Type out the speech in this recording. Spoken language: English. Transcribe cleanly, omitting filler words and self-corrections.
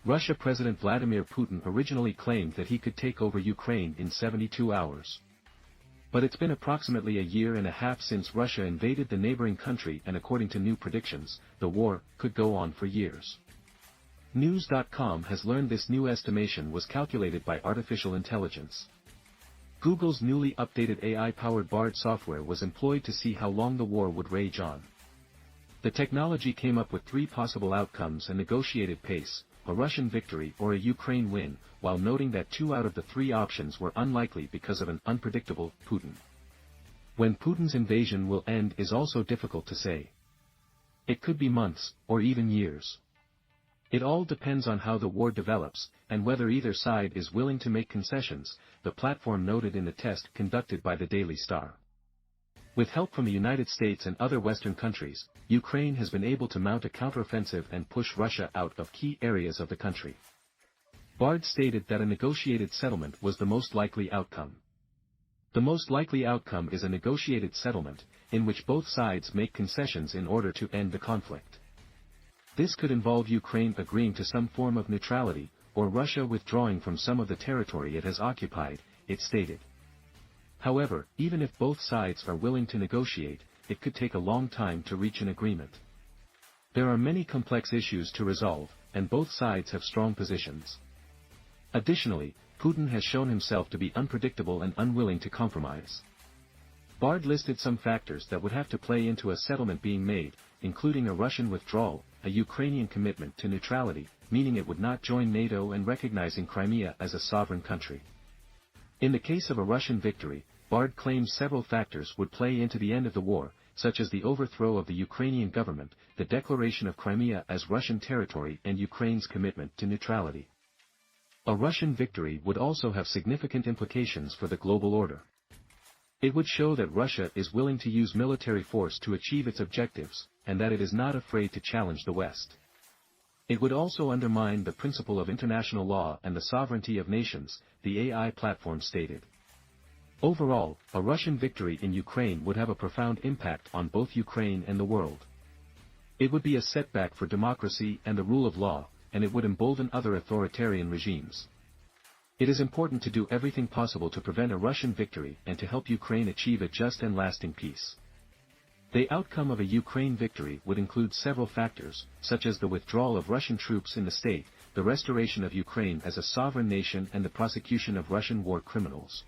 Russia President Vladimir Putin originally claimed that he could take over Ukraine in 72 hours. But it's been approximately a year and a half since Russia invaded the neighboring country, and according to new predictions, the war could go on for years. News.com has learned this new estimation was calculated by artificial intelligence. Google's newly updated AI-powered Bard software was employed to see how long the war would rage on. The technology came up with 3 possible outcomes: a negotiated pace, a Russian victory, or a Ukraine win, while noting that 2 out of the 3 options were unlikely because of an unpredictable Putin. When Putin's invasion will end is also difficult to say. It could be months, or even years. It all depends on how the war develops, and whether either side is willing to make concessions, the platform noted in the test conducted by the Daily Star. With help from the United States and other Western countries, Ukraine has been able to mount a counteroffensive and push Russia out of key areas of the country. Bard stated that a negotiated settlement was the most likely outcome. The most likely outcome is a negotiated settlement, in which both sides make concessions in order to end the conflict. This could involve Ukraine agreeing to some form of neutrality, or Russia withdrawing from some of the territory it has occupied, it stated. However, even if both sides are willing to negotiate, it could take a long time to reach an agreement. There are many complex issues to resolve, and both sides have strong positions. Additionally, Putin has shown himself to be unpredictable and unwilling to compromise. Bard listed some factors that would have to play into a settlement being made, including a Russian withdrawal, a Ukrainian commitment to neutrality, meaning it would not join NATO, and recognizing Crimea as a sovereign country. In the case of a Russian victory, Bard claims several factors would play into the end of the war, such as the overthrow of the Ukrainian government, the declaration of Crimea as Russian territory, and Ukraine's commitment to neutrality. A Russian victory would also have significant implications for the global order. It would show that Russia is willing to use military force to achieve its objectives, and that it is not afraid to challenge the West. It would also undermine the principle of international law and the sovereignty of nations, the AI platform stated. Overall, a Russian victory in Ukraine would have a profound impact on both Ukraine and the world. It would be a setback for democracy and the rule of law, and it would embolden other authoritarian regimes. It is important to do everything possible to prevent a Russian victory and to help Ukraine achieve a just and lasting peace. The outcome of a Ukraine victory would include several factors, such as the withdrawal of Russian troops in the state, the restoration of Ukraine as a sovereign nation, and the prosecution of Russian war criminals.